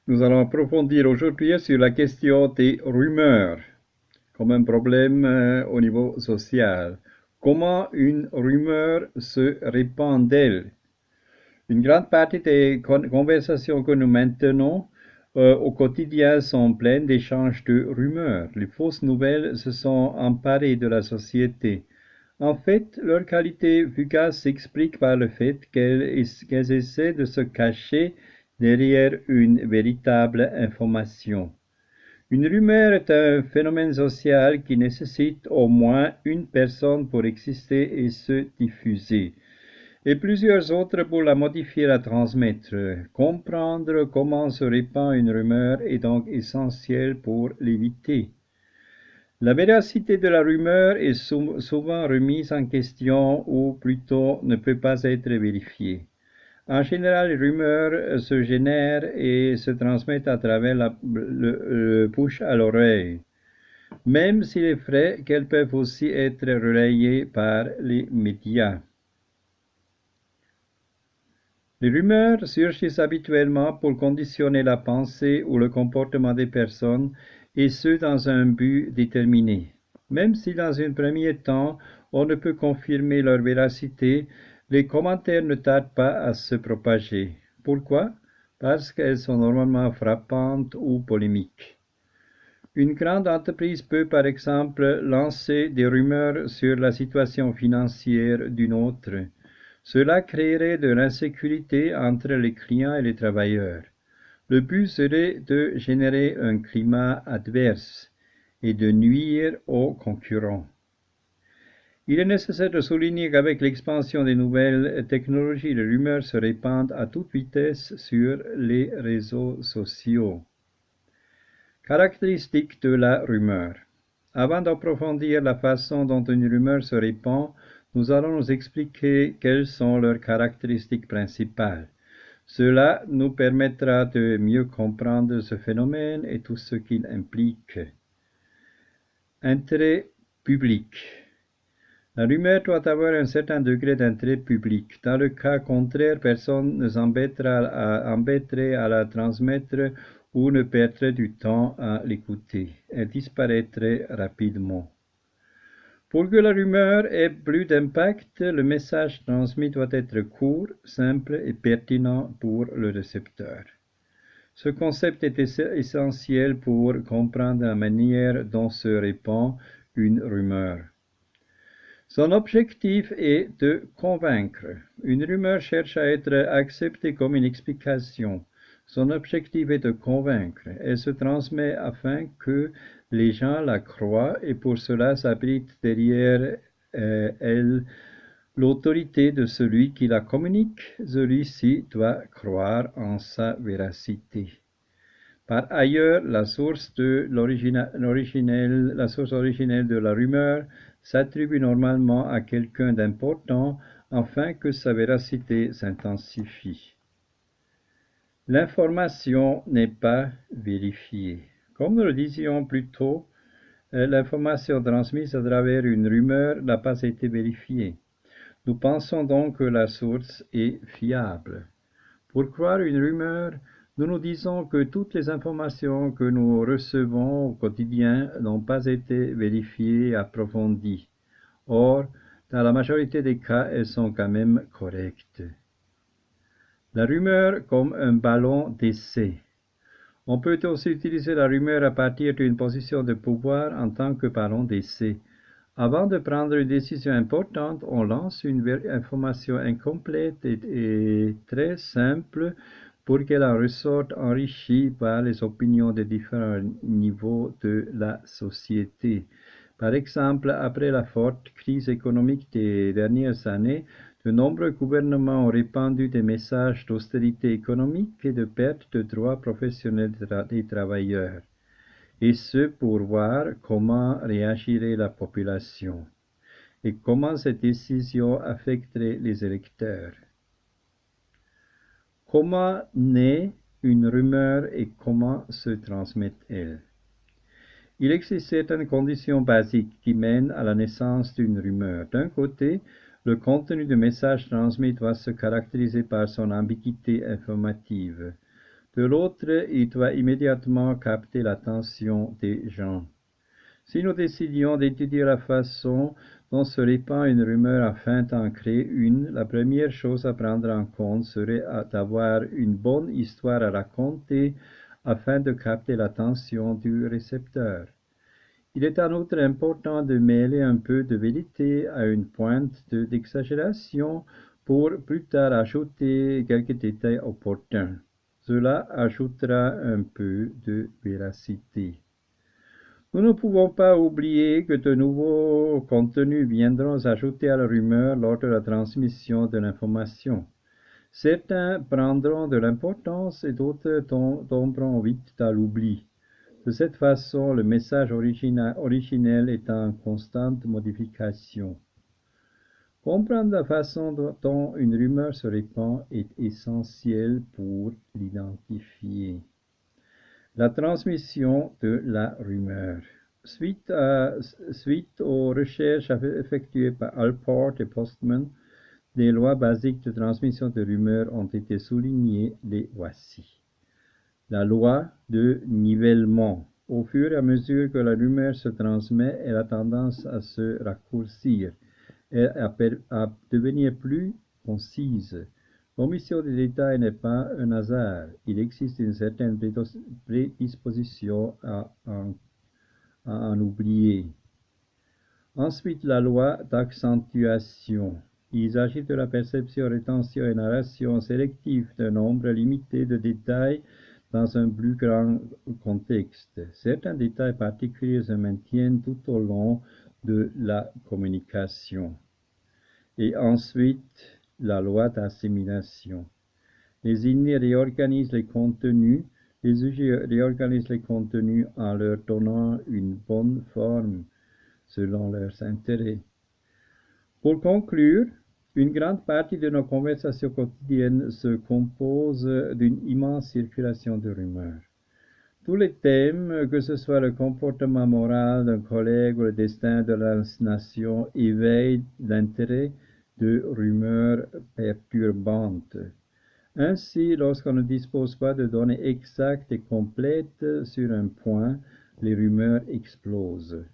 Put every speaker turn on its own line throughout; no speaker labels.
Nous allons approfondir aujourd'hui sur la question des rumeurs, comme un problème au niveau social. Comment une rumeur se répand-elle? Une grande partie des conversations que nous maintenons au quotidien sont pleines d'échanges de rumeurs. Les fausses nouvelles se sont emparées de la société. En fait, leur qualité fugace s'explique par le fait qu'elles essaient de se cacher derrière une véritable information. Une rumeur est un phénomène social qui nécessite au moins une personne pour exister et se diffuser, et plusieurs autres pour la modifier et la transmettre. Comprendre comment se répand une rumeur est donc essentiel pour l'éviter. La véracité de la rumeur est souvent remise en question ou plutôt ne peut pas être vérifiée. En général, les rumeurs se génèrent et se transmettent à travers le bouche à l'oreille, même s'il est vrai qu'elles peuvent aussi être relayées par les médias. Les rumeurs surgissent habituellement pour conditionner la pensée ou le comportement des personnes, et ce dans un but déterminé. Même si dans un premier temps on ne peut confirmer leur véracité, les commentaires ne tardent pas à se propager. Pourquoi? Parce qu'elles sont normalement frappantes ou polémiques. Une grande entreprise peut par exemple lancer des rumeurs sur la situation financière d'une autre. Cela créerait de l'insécurité entre les clients et les travailleurs. Le but serait de générer un climat adverse et de nuire aux concurrents. Il est nécessaire de souligner qu'avec l'expansion des nouvelles technologies, les rumeurs se répandent à toute vitesse sur les réseaux sociaux. Caractéristiques de la rumeur. Avant d'approfondir la façon dont une rumeur se répand, nous allons nous expliquer quelles sont leurs caractéristiques principales. Cela nous permettra de mieux comprendre ce phénomène et tout ce qu'il implique. Intérêt public. La rumeur doit avoir un certain degré d'intérêt public. Dans le cas contraire, personne ne s'embêterait à la transmettre ou ne perdrait du temps à l'écouter. Elle disparaîtrait rapidement. Pour que la rumeur ait plus d'impact, le message transmis doit être court, simple et pertinent pour le récepteur. Ce concept est essentiel pour comprendre la manière dont se répand une rumeur. Son objectif est de convaincre. Une rumeur cherche à être acceptée comme une explication. Son objectif est de convaincre. Elle se transmet afin que les gens la croient et pour cela s'abrite derrière elle l'autorité de celui qui la communique. Celui-ci doit croire en sa véracité. Par ailleurs, la source originelle de la rumeur s'attribue normalement à quelqu'un d'important afin que sa véracité s'intensifie. L'information n'est pas vérifiée. Comme nous le disions plus tôt, l'information transmise à travers une rumeur n'a pas été vérifiée. Nous pensons donc que la source est fiable. Pour croire une rumeur, nous nous disons que toutes les informations que nous recevons au quotidien n'ont pas été vérifiées et approfondies. Or, dans la majorité des cas, elles sont quand même correctes. La rumeur comme un ballon d'essai. On peut aussi utiliser la rumeur à partir d'une position de pouvoir en tant que ballon d'essai. Avant de prendre une décision importante, on lance une information incomplète et très simple pour qu'elle en ressorte enrichie par les opinions de différents niveaux de la société. Par exemple, après la forte crise économique des dernières années, de nombreux gouvernements ont répandu des messages d'austérité économique et de perte de droits professionnels des travailleurs, et ce pour voir comment réagirait la population et comment cette décision affecterait les électeurs. Comment naît une rumeur et comment se transmet-elle? Il existe certaines conditions basiques qui mènent à la naissance d'une rumeur. D'un côté, le contenu du message transmis doit se caractériser par son ambiguïté informative. De l'autre, il doit immédiatement capter l'attention des gens. Si nous décidions d'étudier la façon dont se répand une rumeur afin d'en créer une, la première chose à prendre en compte serait d'avoir une bonne histoire à raconter afin de capter l'attention du récepteur. Il est en outre important de mêler un peu de vérité à une pointe d'exagération pour plus tard ajouter quelques détails opportuns. Cela ajoutera un peu de véracité. Nous ne pouvons pas oublier que de nouveaux contenus viendront s'ajouter à la rumeur lors de la transmission de l'information. Certains prendront de l'importance et d'autres tomberont vite à l'oubli. De cette façon, le message originel est en constante modification. Comprendre la façon dont une rumeur se répand est essentiel pour l'identifier. La transmission de la rumeur. Suite aux recherches effectuées par Allport et Postman, des lois basiques de transmission de rumeurs ont été soulignées, les voici. La loi de nivellement. Au fur et à mesure que la rumeur se transmet, elle a tendance à se raccourcir et à devenir plus concise. L'omission des détails n'est pas un hasard. Il existe une certaine prédisposition à en oublier. Ensuite, la loi d'accentuation. Il s'agit de la perception, rétention et narration sélective d'un nombre limité de détails dans un plus grand contexte. Certains détails particuliers se maintiennent tout au long de la communication. Et ensuite, la loi d'assimilation. Les idées réorganisent les contenus, les sujets réorganisent les contenus en leur donnant une bonne forme selon leurs intérêts. Pour conclure, une grande partie de nos conversations quotidiennes se compose d'une immense circulation de rumeurs. Tous les thèmes, que ce soit le comportement moral d'un collègue ou le destin de la nation, éveillent l'intérêt de rumeurs perturbantes. Ainsi, lorsqu'on ne dispose pas de données exactes et complètes sur un point, les rumeurs explosent.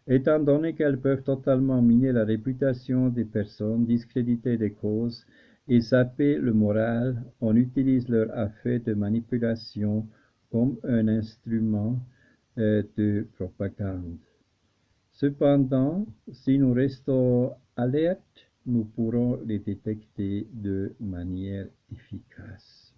Étant donné qu'elles peuvent totalement miner la réputation des personnes, discréditer des causes et saper le moral, on utilise leur affaire de manipulation comme un instrument de propagande. Cependant, si nous restons alertes, nous pourrons les détecter de manière efficace.